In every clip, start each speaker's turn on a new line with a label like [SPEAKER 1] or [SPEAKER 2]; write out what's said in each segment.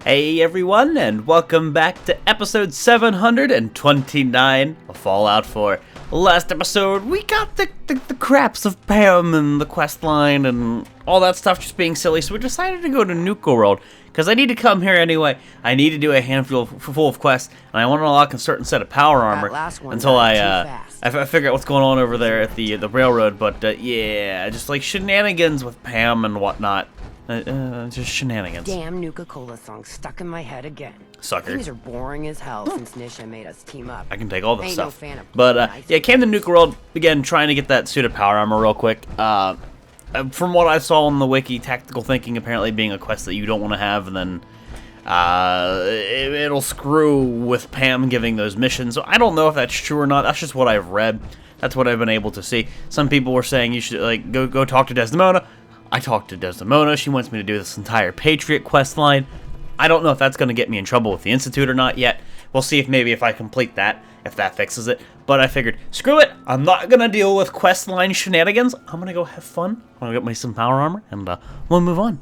[SPEAKER 1] Hey everyone, and welcome back to episode 729 of Fallout 4. Last episode, we got the craps of Pam and the quest line and all that stuff just being silly, so we decided to go to Nuka-World, because I need to come here anyway. I need to do a handful full of quests, and I want to unlock a certain set of power armor until I figure out what's going on over there at the railroad, but yeah, just like shenanigans with Pam and whatnot. Just shenanigans.
[SPEAKER 2] Damn Nuka-Cola song stuck in my head again.
[SPEAKER 1] Sucker.
[SPEAKER 2] These are boring as hell since Nisha made us team up.
[SPEAKER 1] I can take all this
[SPEAKER 2] Ain't
[SPEAKER 1] stuff.
[SPEAKER 2] No fan of
[SPEAKER 1] but yeah, came to Nuka-World again, trying to get that suit of power armor real quick. From what I saw on the wiki, tactical thinking apparently being a quest that you don't want to have, and then it'll screw with Pam giving those missions. So I don't know if that's true or not. That's just what I've read. That's what I've been able to see. Some people were saying you should like go talk to Desdemona. I talked to Desdemona. She wants me to do this entire Patriot quest line. I don't know if that's going to get me in trouble with the Institute or not yet. We'll see if maybe if I complete that, if that fixes it. But I figured, screw it. I'm not going to deal with quest line shenanigans. I'm going to go have fun. I'm going to get me some power armor, and we'll move on.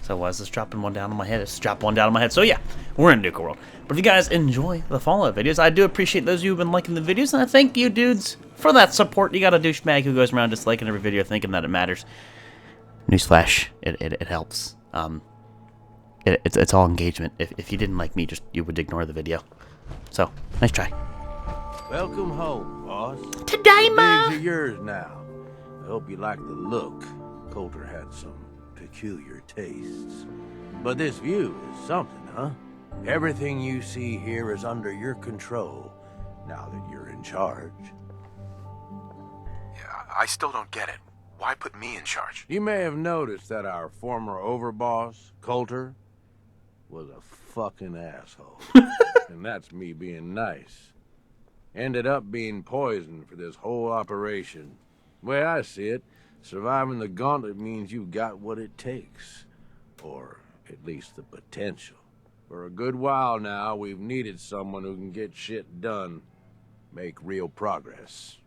[SPEAKER 1] So why is this dropping one down on my head? It's dropped one down on my head. So yeah, we're in Nuka-World. But if you guys enjoy the Fallout videos, I do appreciate those of you who've been liking the videos, and I thank you dudes for that support. You got a douchebag who goes around disliking every video thinking that it matters. Newsflash, it helps. It's all engagement. If you didn't like me, you would ignore the video. So, nice try.
[SPEAKER 3] Welcome home, boss.
[SPEAKER 1] Today, Ma!
[SPEAKER 3] These are yours now. I hope you like the look. Colter had some peculiar tastes. But this view is something, huh? Everything you see here is under your control, now that you're in charge.
[SPEAKER 4] Yeah, I still don't get it. Why put me in charge?
[SPEAKER 3] You may have noticed that our former overboss, Colter, was a fucking asshole. And that's me being nice. Ended up being poisoned for this whole operation. The way I see it, surviving the gauntlet means you've got what it takes. Or at least the potential. For a good while now, we've needed someone who can get shit done. Make real progress.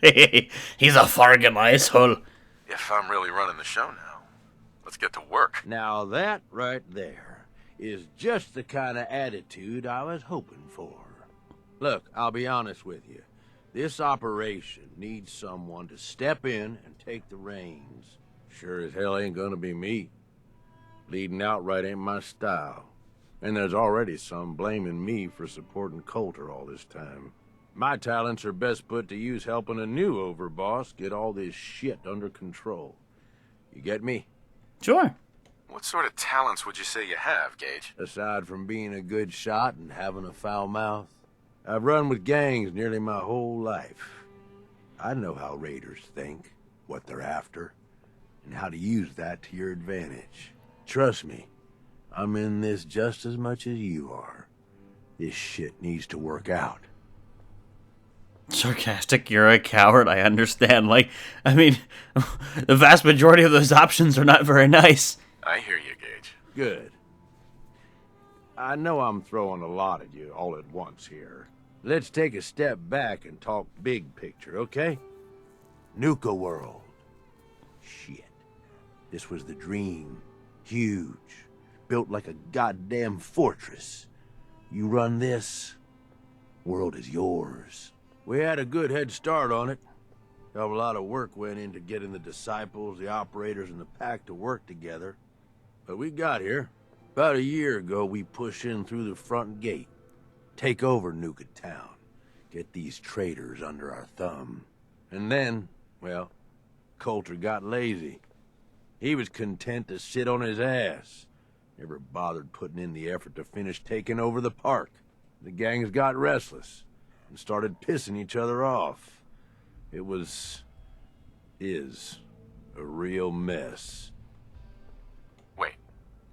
[SPEAKER 1] He's a fargan asshole.
[SPEAKER 4] If I'm really running the show now, let's get to work.
[SPEAKER 3] Now that right there is just the kind of attitude I was hoping for. Look, I'll be honest with you. This operation needs someone to step in and take the reins. Sure as hell ain't gonna be me. Leading outright ain't my style. And there's already some blaming me for supporting Colter all this time. My talents are best put to use helping a new overboss get all this shit under control. You get me?
[SPEAKER 1] Sure.
[SPEAKER 4] What sort of talents would you say you have, Gage?
[SPEAKER 3] Aside from being a good shot and having a foul mouth, I've run with gangs nearly my whole life. I know how raiders think, what they're after, and how to use that to your advantage. Trust me, I'm in this just as much as you are. This shit needs to work out.
[SPEAKER 1] Sarcastic, you're a coward, I understand. Like, I mean, the vast majority of those options are not very nice.
[SPEAKER 4] I hear you, Gage.
[SPEAKER 3] Good. I know I'm throwing a lot at you all at once here. Let's take a step back and talk big picture, okay? Nuka-World. Shit. This was the dream. Huge. Built like a goddamn fortress. You run this, world is yours. We had a good head start on it. A lot of work went into getting the disciples, the operators, and the pack to work together. But we got here. About a year ago, we pushed in through the front gate. Take over Nuka-Town. Get these traitors under our thumb. And then, well, Colter got lazy. He was content to sit on his ass. Never bothered putting in the effort to finish taking over the park. The gangs got restless and started pissing each other off. It is a real mess.
[SPEAKER 4] Wait,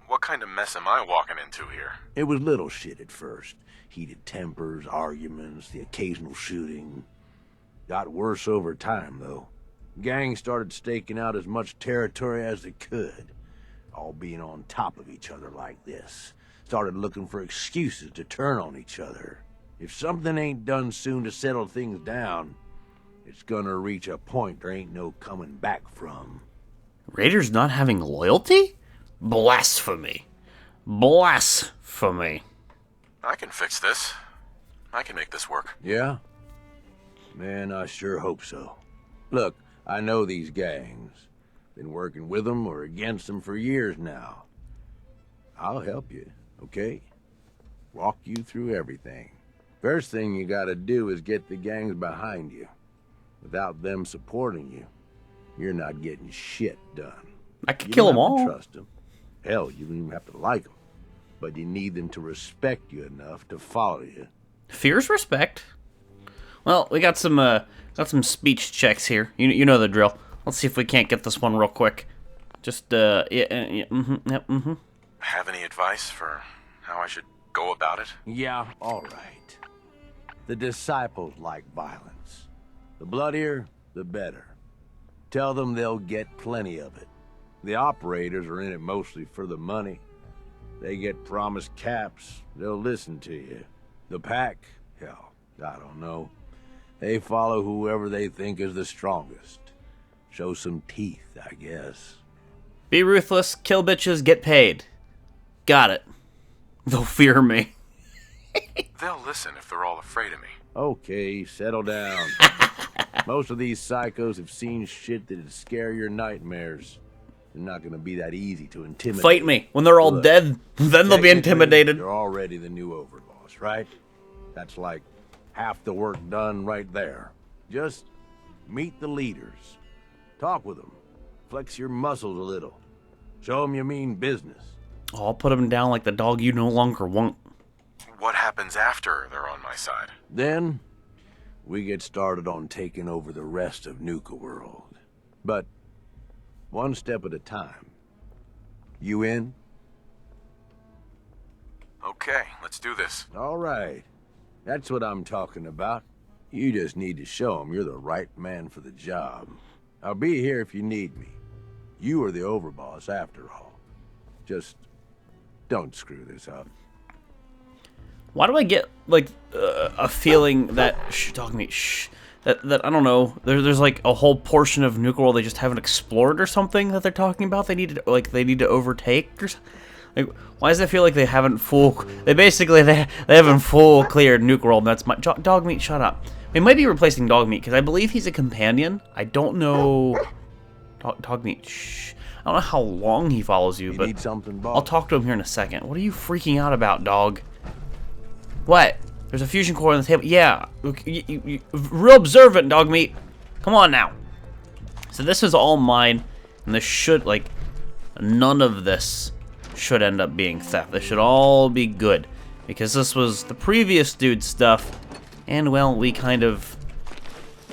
[SPEAKER 4] what kind of mess am I walking into here?
[SPEAKER 3] It was little shit at first. Heated tempers, arguments, the occasional shooting. Got worse over time, though. Gangs started staking out as much territory as they could, all being on top of each other like this. Started looking for excuses to turn on each other. If something ain't done soon to settle things down, it's gonna reach a point there ain't no coming back from.
[SPEAKER 1] Raiders not having loyalty? Blasphemy. Blasphemy.
[SPEAKER 4] I can fix this. I can make this work.
[SPEAKER 3] Yeah? Man, I sure hope so. Look, I know these gangs. Been working with them or against them for years now. I'll help you, okay? Walk you through everything. First thing you gotta do is get the gangs behind you. Without them supporting you, you're not getting shit done.
[SPEAKER 1] I could kill them
[SPEAKER 3] You don't
[SPEAKER 1] all.
[SPEAKER 3] have to trust them. Hell, you don't even have to like them. But you need them to respect you enough to follow you.
[SPEAKER 1] Fears respect. Well, we got some speech checks here. You know the drill. Let's see if we can't get this one real quick. Just
[SPEAKER 4] Have any advice for how I should go about it?
[SPEAKER 3] Yeah, all right. The disciples like violence. The bloodier, the better. Tell them they'll get plenty of it. The operators are in it mostly for the money. They get promised caps, they'll listen to you. The pack, hell, I don't know. They follow whoever they think is the strongest. Show some teeth, I guess.
[SPEAKER 1] be ruthless, kill bitches, get paid. Got it. They'll fear me.
[SPEAKER 4] They'll listen if they're all afraid of me.
[SPEAKER 3] Okay, settle down. Most of these psychos have seen shit that'd scare your nightmares. They're not gonna be that easy to intimidate.
[SPEAKER 1] Fight me. When they're all
[SPEAKER 3] Look,
[SPEAKER 1] dead, then they'll be
[SPEAKER 3] technically,
[SPEAKER 1] intimidated.
[SPEAKER 3] You're already the new overboss, right? That's like half the work done right there. Just meet the leaders. Talk with them. Flex your muscles a little. Show them you mean business.
[SPEAKER 1] Oh, I'll put them down like the dog you no longer want.
[SPEAKER 4] What happens after they're on my side?
[SPEAKER 3] Then, we get started on taking over the rest of Nuka-World. But, one step at a time. You in?
[SPEAKER 4] Okay, let's do this.
[SPEAKER 3] All right. That's what I'm talking about. You just need to show them you're the right man for the job. I'll be here if you need me. You are the overboss after all. Just don't screw this up.
[SPEAKER 1] Why do I get like a feeling that that I don't know. There's like a whole portion of Nuka-World they just haven't explored or something that they're talking about. They need to overtake or something. Like, why does it feel like they haven't they haven't full cleared Nuka-World? And that's my dog meat. Shut up. They might be replacing dog meat because I believe he's a companion. I don't know. Dog meat. Shh. I don't know how long he follows you,
[SPEAKER 3] You
[SPEAKER 1] but
[SPEAKER 3] need something, boss?
[SPEAKER 1] I'll talk to him here in a second. What are you freaking out about, dog? What? There's a fusion core on the table. Yeah. You real observant, dog meat. Come on now. So this is all mine, and this should, like, none of this should end up being theft. This should all be good, because this was the previous dude's stuff, and, well, we kind of...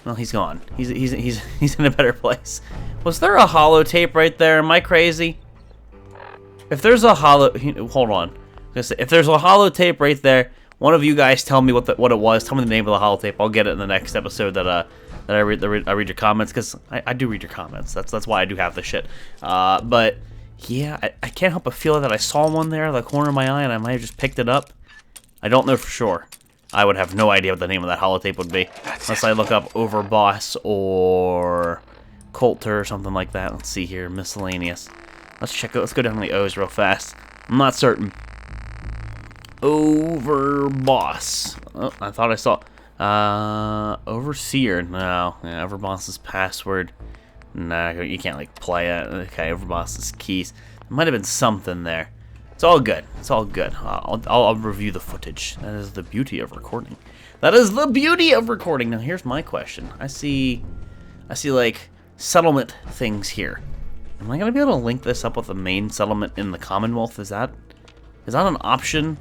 [SPEAKER 1] Well, he's gone. He's in a better place. Was there a holotape right there? Am I crazy? If there's a hold on. If there's a holotape right there, one of you guys tell me what it was. Tell me the name of the holotape. I'll get it in the next episode that I read your comments, because I do read your comments. That's why I do have this shit. But yeah, I can't help but feel that I saw one there, the corner of my eye, and I might have just picked it up. I don't know for sure. I would have no idea what the name of that holotape would be unless I look up Overboss or Colter or something like that. Let's see here, miscellaneous. Let's check it. Let's go down the O's real fast. I'm not certain. Overboss. Oh, I thought I saw. Overseer. No. Yeah, Overboss's password. Nah, you can't like play it. Okay, Overboss's keys. There might have been something there. It's all good. It's all good. I'll review the footage. That is the beauty of recording. That is the beauty of recording. Now here's my question. I see like settlement things here. Am I gonna be able to link this up with the main settlement in the Commonwealth? Is that an option?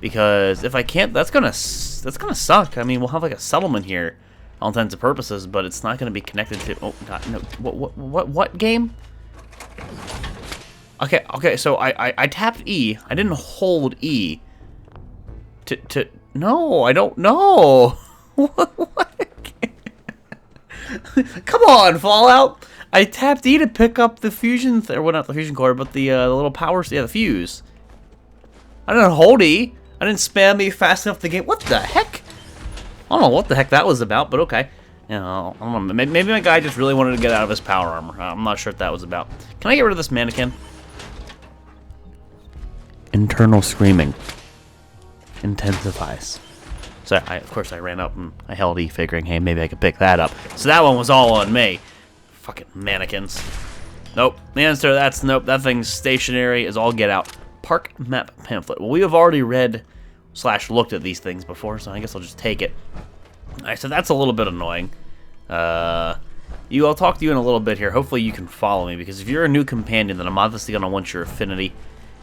[SPEAKER 1] Because if I can't, that's gonna suck. I mean, we'll have like a settlement here, all intents and purposes, but it's not gonna be connected to. Oh God, no! What game? Okay. So I tapped E. I didn't hold E. To no, I don't know. What? Come on, Fallout. I tapped E to pick up the fusion, well, not the fusion core, but the little power, the fuse. I didn't hold E. I didn't spam E fast enough to get. What the heck? I don't know what the heck that was about, but okay. You know, I don't know. Maybe my guy just really wanted to get out of his power armor. I'm not sure what that was about. Can I get rid of this mannequin? Internal screaming intensifies. So of course I ran up and I held E, figuring, hey, maybe I could pick that up. So that one was all on me. Fucking mannequins. Nope. The answer to that's nope. That thing's stationary as all get out. Park map pamphlet. Well, we have already read / looked at these things before, so I guess I'll just take it. Alright, so that's a little bit annoying. I'll talk to you in a little bit here. Hopefully you can follow me, because if you're a new companion, then I'm obviously going to want your affinity,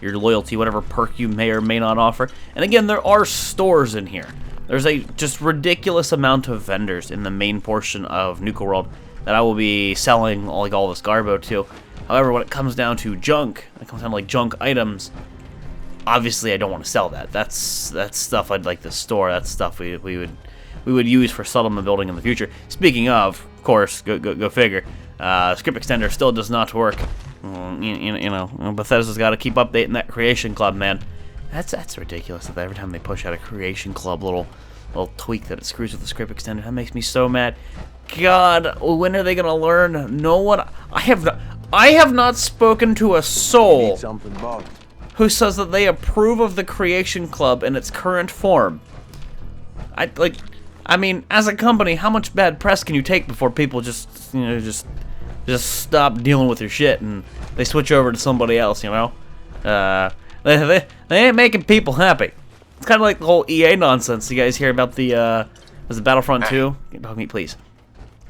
[SPEAKER 1] your loyalty, whatever perk you may or may not offer. And again, there are stores in here. There's a just ridiculous amount of vendors in the main portion of Nuka-World that I will be selling all this garbo to. However, when it comes down to junk, it comes down to like junk items, obviously I don't want to sell that. That's stuff I'd like to store. That's stuff we would use for settlement building in the future. Speaking of course, go figure. Script extender still does not work. You know, Bethesda's got to keep updating that creation club, man. That's ridiculous that every time they push out a creation club little tweak that it screws with the script extender. That makes me so mad. God, when are they gonna learn? No one. I have not spoken to a soul who says that they approve of the creation club in its current form. I mean, as a company, how much bad press can you take before people just stop dealing with your shit and they switch over to somebody else, you know? They ain't making people happy. It's kind of like the whole EA nonsense. You guys hear about the, was it Battlefront 2? Dog meat, please.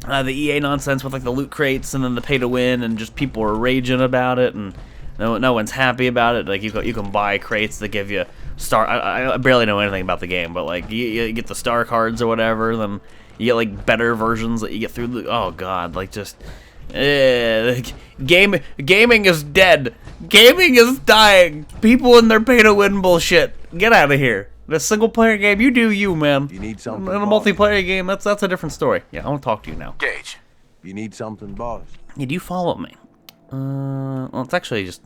[SPEAKER 1] The EA nonsense with like the loot crates and then the pay to win, and just people are raging about it, and no one's happy about it. Like you can buy crates that give you star. I barely know anything about the game, but like you get the star cards or whatever. Then you get like better versions that you get through. Oh god, like just gaming is dead. Gaming is dying. People in their pay to win bullshit. Get out of here. The single player game, you do you, man.
[SPEAKER 3] You need something.
[SPEAKER 1] In a multiplayer game, that's a different story. Yeah, I want to talk to you now.
[SPEAKER 4] Gage.
[SPEAKER 3] You need something, boss.
[SPEAKER 1] Yeah, do you follow me? Well, it's actually just.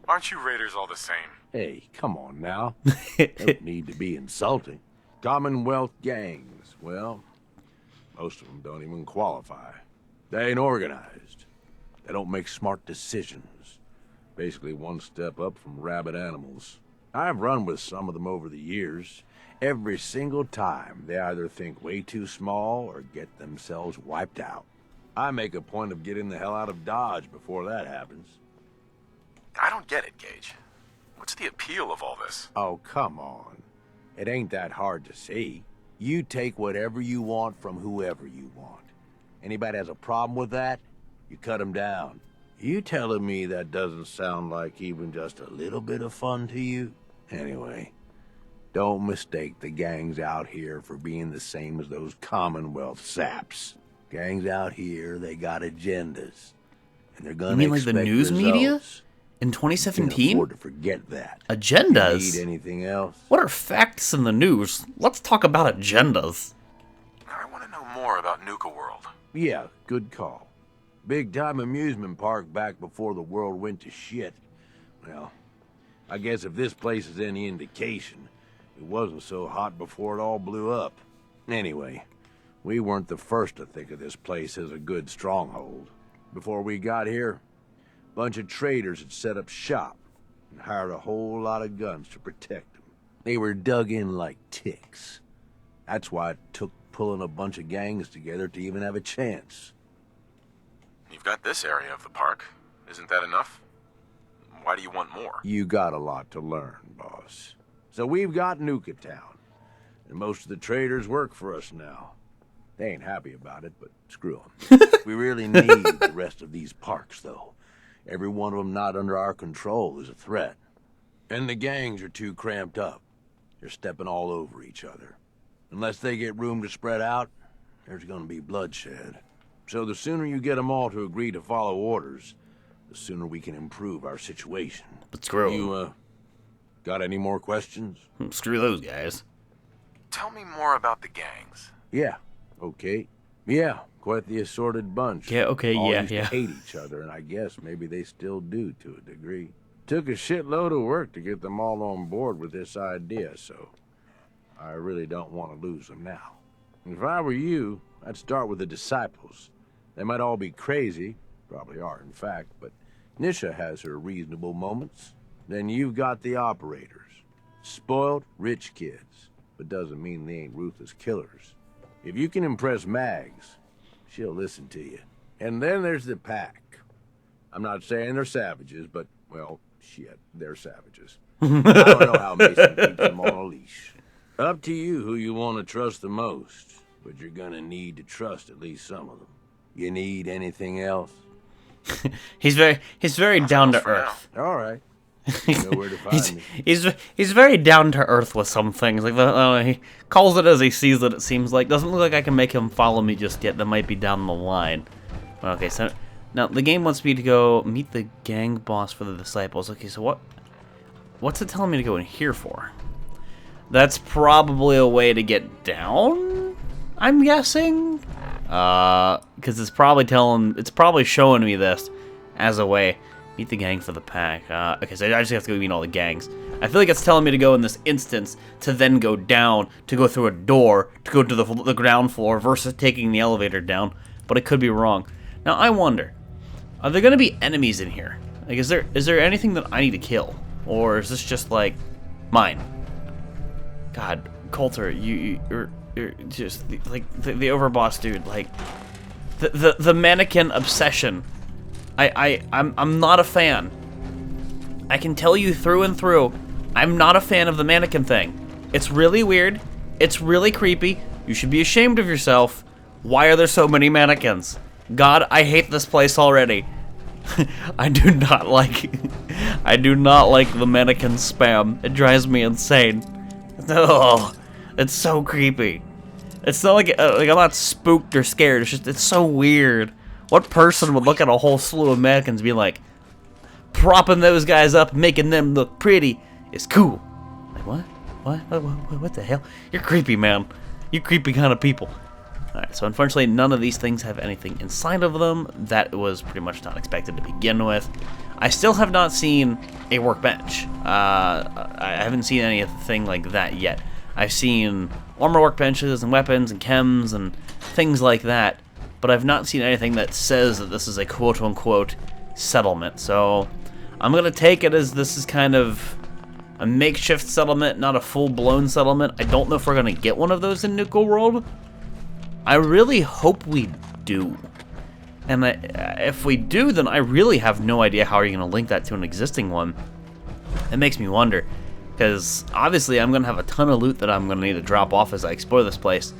[SPEAKER 4] Aren't you raiders all the same?
[SPEAKER 3] Hey, come on now. Don't need to be insulting. Commonwealth gangs, well, most of them don't even qualify. They ain't organized. They don't make smart decisions. Basically one step up from rabid animals. I've run with some of them over the years. Every single time, they either think way too small or get themselves wiped out. I make a point of getting the hell out of Dodge before that happens.
[SPEAKER 4] I don't get it, Gage. What's the appeal of all this?
[SPEAKER 3] Oh, come on. It ain't that hard to see. You take whatever you want from whoever you want. Anybody has a problem with that, you cut them down. You telling me that doesn't sound like even just a little bit of fun to you? Anyway, don't mistake the gangs out here for being the same as those Commonwealth saps. Gangs out here, they got agendas. And they're gonna
[SPEAKER 1] You mean like the news media? In 2017?
[SPEAKER 3] Can't afford to forget that.
[SPEAKER 1] Agendas?
[SPEAKER 3] You need anything else?
[SPEAKER 1] What are facts in the news? Let's talk about agendas.
[SPEAKER 4] I want to know more about Nuka-World.
[SPEAKER 3] Yeah, good call. Big-time amusement park back before the world went to shit. Well, I guess if this place is any indication, it wasn't so hot before it all blew up. Anyway, we weren't the first to think of this place as a good stronghold. Before we got here, a bunch of traders had set up shop and hired a whole lot of guns to protect them. They were dug in like ticks. That's why it took pulling a bunch of gangs together to even have a chance.
[SPEAKER 4] You've got this area of the park. Isn't that enough? Why do you want more?
[SPEAKER 3] You got a lot to learn, boss. So we've got Nuka-Town, and most of the traders work for us now. They ain't happy about it, but screw them. We really need the rest of these parks, though. Every one of them not under our control is a threat. And the gangs are too cramped up. They're stepping all over each other. Unless they get room to spread out, there's gonna be bloodshed. So the sooner you get them all to agree to follow orders, the sooner we can improve our situation.
[SPEAKER 1] But screw 'em.
[SPEAKER 3] You, got any more questions?
[SPEAKER 1] Screw those guys.
[SPEAKER 4] Tell me more about the gangs.
[SPEAKER 3] Yeah, okay. Yeah, quite the assorted bunch.
[SPEAKER 1] Yeah, okay,
[SPEAKER 3] All
[SPEAKER 1] yeah,
[SPEAKER 3] used
[SPEAKER 1] yeah.
[SPEAKER 3] to hate each other, and I guess maybe they still do to a degree. Took a shitload of work to get them all on board with this idea, so I really don't want to lose them now. If I were you, I'd start with the disciples. They might all be crazy, probably are in fact, but Nisha has her reasonable moments. Then you've got the operators. Spoiled, rich kids, but doesn't mean they ain't ruthless killers. If you can impress Mags, she'll listen to you. And then there's the pack. I'm not saying they're savages, but, well, shit, they're savages. I don't know how Mason keeps them on a leash. Up to you who you want to trust the most, but you're gonna need to trust at least some of them. You need anything else?
[SPEAKER 1] he's very down to earth.
[SPEAKER 3] All right. You know where to find me.
[SPEAKER 1] He's very down to earth with some things. Like he calls it as he sees it. It seems like doesn't look like I can make him follow me just yet. That might be down the line. Okay, so now the game wants me to go meet the gang boss for the disciples. Okay, so what's it telling me to go in here for? That's probably a way to get down, I'm guessing. Because it's probably showing me this as a way. Meet the gang for the pack. Okay, so I just have to go meet all the gangs. I feel like it's telling me to go in this instance to then go down, to go through a door, to go to the ground floor versus taking the elevator down. But it could be wrong. Now, I wonder, are there going to be enemies in here? Like, is there anything that I need to kill? Or is this just, like, mine? God, Colter, you're just, like, the overboss dude. Like, the mannequin obsession. I'm not a fan. I can tell you through and through, I'm not a fan of the mannequin thing. It's really weird. It's really creepy. You should be ashamed of yourself. Why are there so many mannequins? God, I hate this place already. I do not like the mannequin spam. It drives me insane. Oh, it's so creepy. It's not like I'm not spooked or scared. It's just it's so weird. What person would look at a whole slew of mannequins and be like, propping those guys up, making them look pretty is cool? Like, what? What the hell? You're creepy, man. You creepy kind of people. Alright, so unfortunately, none of these things have anything inside of them. That was pretty much not expected to begin with. I still have not seen a workbench. I haven't seen anything like that yet. I've seen armor workbenches and weapons and chems and things like that. But I've not seen anything that says that this is a quote-unquote settlement. So I'm going to take it as this is kind of a makeshift settlement, not a full-blown settlement. I don't know if we're going to get one of those in Nuka-World. I really hope we do. And if we do, then I really have no idea how you're going to link that to an existing one. It makes me wonder. Because obviously I'm going to have a ton of loot that I'm going to need to drop off as I explore this place.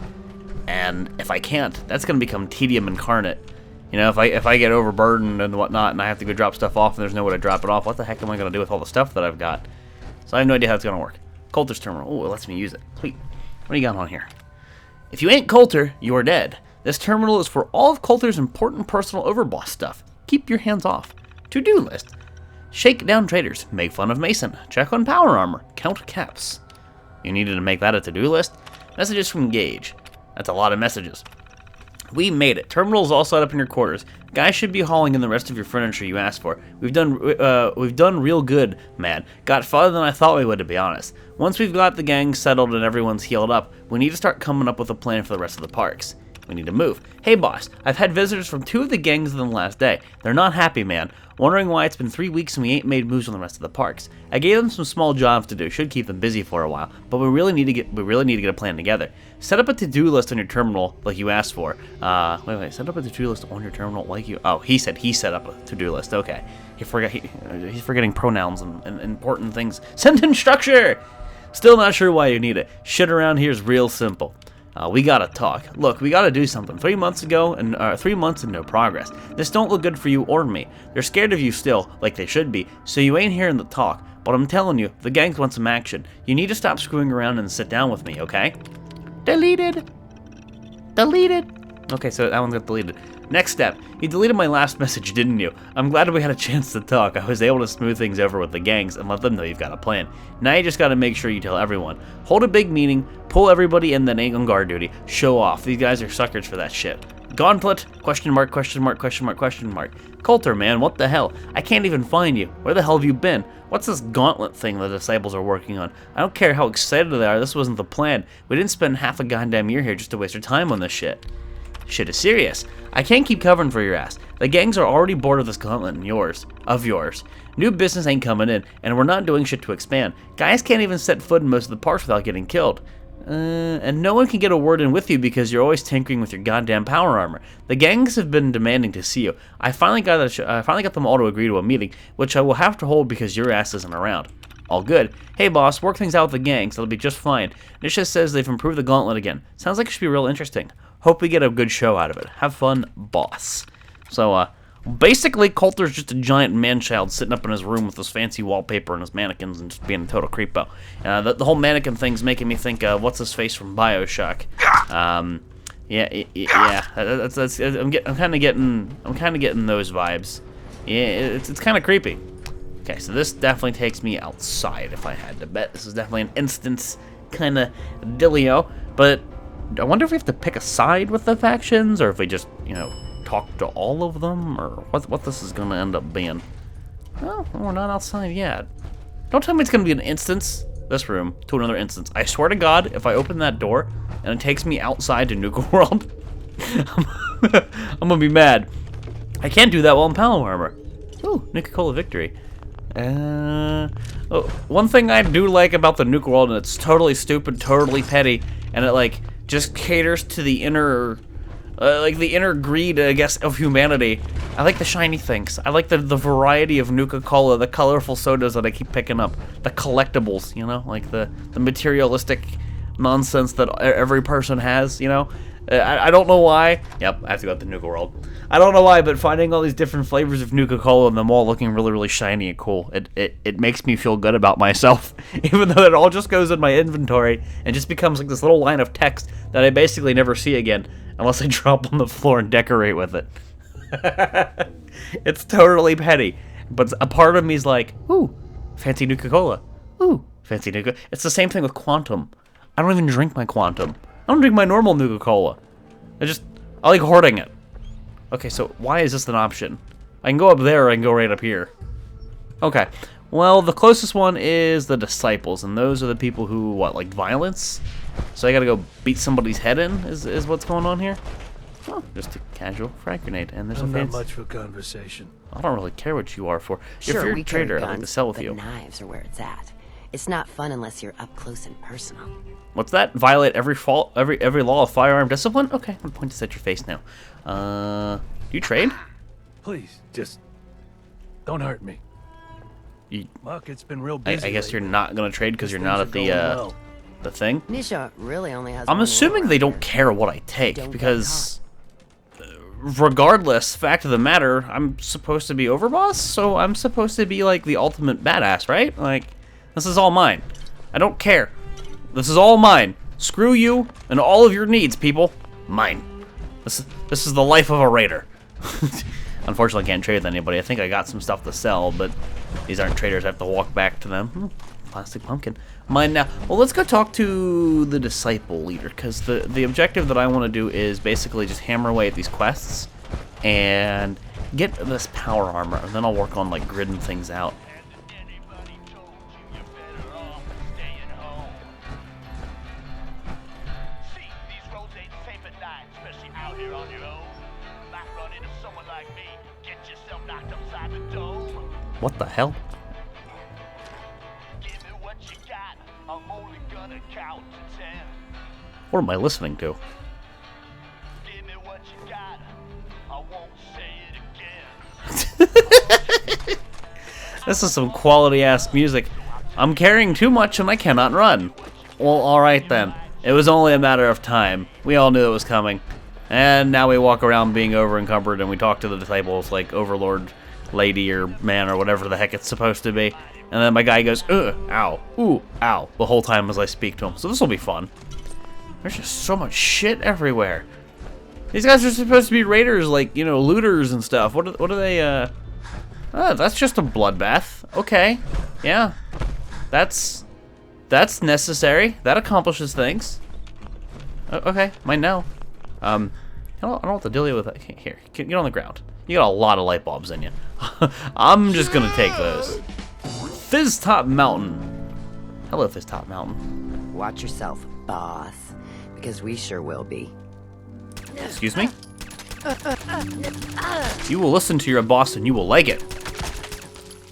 [SPEAKER 1] And if I can't, that's going to become tedium incarnate. You know, if I get overburdened and whatnot, and I have to go drop stuff off, and there's no way to drop it off, what the heck am I going to do with all the stuff that I've got? So I have no idea how it's going to work. Colter's terminal. Oh, it lets me use it. Sweet. What do you got on here? If you ain't Colter, you're dead. This terminal is for all of Colter's important personal overboss stuff. Keep your hands off. To-do list. Shake down traitors. Make fun of Mason. Check on power armor. Count caps. You needed to make that a to-do list? Messages from Gage. That's a lot of messages. We made it. Terminal is all set up in your quarters. Guys should be hauling in the rest of your furniture you asked for. We've done real good, man. Got farther than I thought we would, to be honest. Once we've got the gang settled and everyone's healed up, we need to start coming up with a plan for the rest of the parks. We need to move. Hey, boss. I've had visitors from 2 of the gangs in the last day. They're not happy, man. Wondering why it's been 3 weeks and we ain't made moves on the rest of the parks. I gave them some small jobs to do. Should keep them busy for a while. But we really need to get a plan together. Set up a to-do list on your terminal like you asked for. Wait. Set up a to-do list on your terminal like you... Oh, he said he set up a to-do list. Okay. He's forgetting pronouns and important things. Sentence structure! Still not sure why you need it. Shit around here is real simple. We gotta talk. Look, we gotta do something. 3 months ago, and 3 months and no progress. This don't look good for you or me. They're scared of you still, like they should be, so you ain't hearing the talk. But I'm telling you, the gangs want some action. You need to stop screwing around and sit down with me, okay? Deleted. Okay, so that one got deleted. Next step. You deleted my last message, didn't you? I'm glad we had a chance to talk. I was able to smooth things over with the gangs and let them know you've got a plan. Now you just gotta make sure you tell everyone. Hold a big meeting, pull everybody in that ain't on guard duty, show off. These guys are suckers for that shit. gauntlet? Question mark, question mark, question mark, question mark. Colter, man, what the hell? I can't even find you. Where the hell have you been? What's this gauntlet thing the disciples are working on? I don't care how excited they are, this wasn't the plan. We didn't spend half a goddamn year here just to waste our time on this shit. Shit is serious. I can't keep covering for your ass. The gangs are already bored of this gauntlet and yours. New business ain't coming in, and we're not doing shit to expand. Guys can't even set foot in most of the parks without getting killed. And no one can get a word in with you because you're always tinkering with your goddamn power armor. The gangs have been demanding to see you. I finally got them all to agree to a meeting, which I will have to hold because your ass isn't around. All good. Hey boss, work things out with the gangs. That'll be just fine. Nisha says they've improved the gauntlet again. Sounds like it should be real interesting. Hope we get a good show out of it. Have fun, boss. So, basically, Colter's just a giant man-child sitting up in his room with his fancy wallpaper and his mannequins and just being a total creepo. The whole mannequin thing's making me think of what's-his-face from BioShock. Yeah. I'm kind of getting those vibes. Yeah, it's kind of creepy. Okay, so this definitely takes me outside if I had to bet. This is definitely an instance kind of dealio, but I wonder if we have to pick a side with the factions, or if we just, talk to all of them, or what this is going to end up being. Well, we're not outside yet. Don't tell me it's going to be an instance, this room, to another instance. I swear to God, if I open that door, and it takes me outside to Nuka-World, I'm going to be mad. I can't do that while in Power Armor. Ooh, Nuka-Cola victory. One thing I do like about the Nuka-World, and it's totally stupid, totally petty, and it, just caters to the inner, the inner greed, I guess, of humanity. I like the shiny things. I like the variety of Nuka-Cola, the colorful sodas that I keep picking up, the collectibles, like the materialistic nonsense that every person has, I don't know why. Yep, I have to go to the Nuka-World. I don't know why, but finding all these different flavors of Nuka-Cola and them all looking really, really shiny and cool, it makes me feel good about myself, even though it all just goes in my inventory and just becomes like this little line of text that I basically never see again unless I drop on the floor and decorate with it. It's totally petty, but a part of me is like, ooh, fancy Nuka-Cola. Ooh, fancy Nuka. It's the same thing with Quantum. I don't even drink my Quantum. I don't drink my normal Nuka-Cola. I like hoarding it. Okay, so why is this an option? I can go up there or I can go right up here. Okay. Well, the closest one is the disciples, and those are the people who, like violence? So I gotta go beat somebody's head in, is what's going on here? Oh, just a casual frag grenade, and there's a fancy...
[SPEAKER 5] Not much for conversation.
[SPEAKER 1] I don't really care what you are for.
[SPEAKER 2] Sure,
[SPEAKER 1] if you're
[SPEAKER 2] we
[SPEAKER 1] a trader,
[SPEAKER 2] carry
[SPEAKER 1] I'd like to
[SPEAKER 2] guns,
[SPEAKER 1] sell with
[SPEAKER 2] but
[SPEAKER 1] you.
[SPEAKER 2] Knives are where it's at. It's not fun unless you're up close and personal.
[SPEAKER 1] What's that? Violate every law of firearm discipline? Okay, I'm gonna point this at your face now. Do you trade?
[SPEAKER 5] Please, just don't hurt me. Look, it's been real
[SPEAKER 1] I
[SPEAKER 5] busy.
[SPEAKER 1] guess you're
[SPEAKER 5] lately.
[SPEAKER 1] not gonna trade because you're not at
[SPEAKER 5] Things are going well.
[SPEAKER 1] the thing.
[SPEAKER 2] Nisha really only has
[SPEAKER 1] I'm
[SPEAKER 2] one
[SPEAKER 1] assuming
[SPEAKER 2] rule
[SPEAKER 1] they
[SPEAKER 2] around
[SPEAKER 1] don't
[SPEAKER 2] here.
[SPEAKER 1] care what I take
[SPEAKER 2] Don't get
[SPEAKER 1] because, regardless, fact of the matter, I'm supposed to be overboss, so I'm supposed to be like the ultimate badass, right? Like, this is all mine. I don't care. This is all mine. Screw you and all of your needs, people. Mine. This is the life of a raider. Unfortunately, I can't trade with anybody. I think I got some stuff to sell, but these aren't traders. I have to walk back to them. Plastic pumpkin. Mine now. Well, let's go talk to the disciple leader, because the objective that I want to do is basically just hammer away at these quests and get this power armor, and then I'll work on like gridding things out. What the hell? What am I listening to? This is some quality ass music. I'm carrying too much and I cannot run. Well, alright then. It was only a matter of time. We all knew it was coming. And now we walk around being over encumbered and we talk to the disciples like Overlord lady or man or whatever the heck it's supposed to be. And then my guy goes, ow, ooh, ow, the whole time as I speak to him. So this will be fun. There's just so much shit everywhere. These guys are supposed to be raiders, like, looters and stuff. What are they, oh, that's just a bloodbath. Okay, yeah. That's necessary. That accomplishes things. Okay, mine now. I don't have to deal with that. Here, get on the ground. You got a lot of light bulbs in you. I'm just gonna take those. Fizz Top Mountain. Hello, Fizz Top Mountain.
[SPEAKER 2] Watch yourself, boss. Because we sure will be.
[SPEAKER 1] Excuse me? You will listen to your boss and you will like it.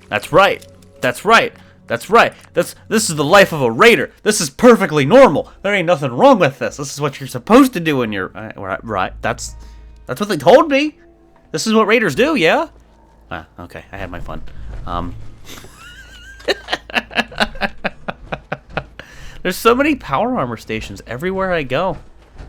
[SPEAKER 1] That's right. That's right. That's right. This is the life of a raider. This is perfectly normal. There ain't nothing wrong with this. This is what you're supposed to do when you're right. That's what they told me. This is what raiders do, yeah? Ah, okay. I had my fun. There's so many power armor stations everywhere I go.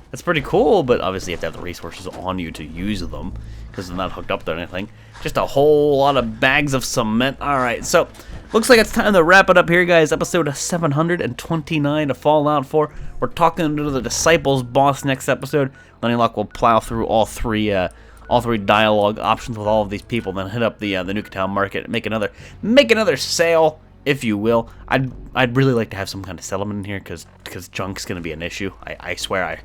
[SPEAKER 1] That's pretty cool, but obviously you have to have the resources on you to use them because they're not hooked up to anything. Just a whole lot of bags of cement. All right, so looks like it's time to wrap it up here, guys. Episode 729 of Fallout 4. We're talking to the Disciples boss next episode. With any luck, we'll plow through all three dialogue options with all of these people, then hit up the Nuka-Town market, make another sale, if you will. I'd really like to have some kind of settlement in here because junk's gonna be an issue. I swear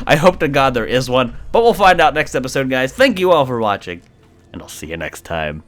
[SPEAKER 1] I hope to God there is one, but we'll find out next episode, guys. Thank you all for watching, and I'll see you next time.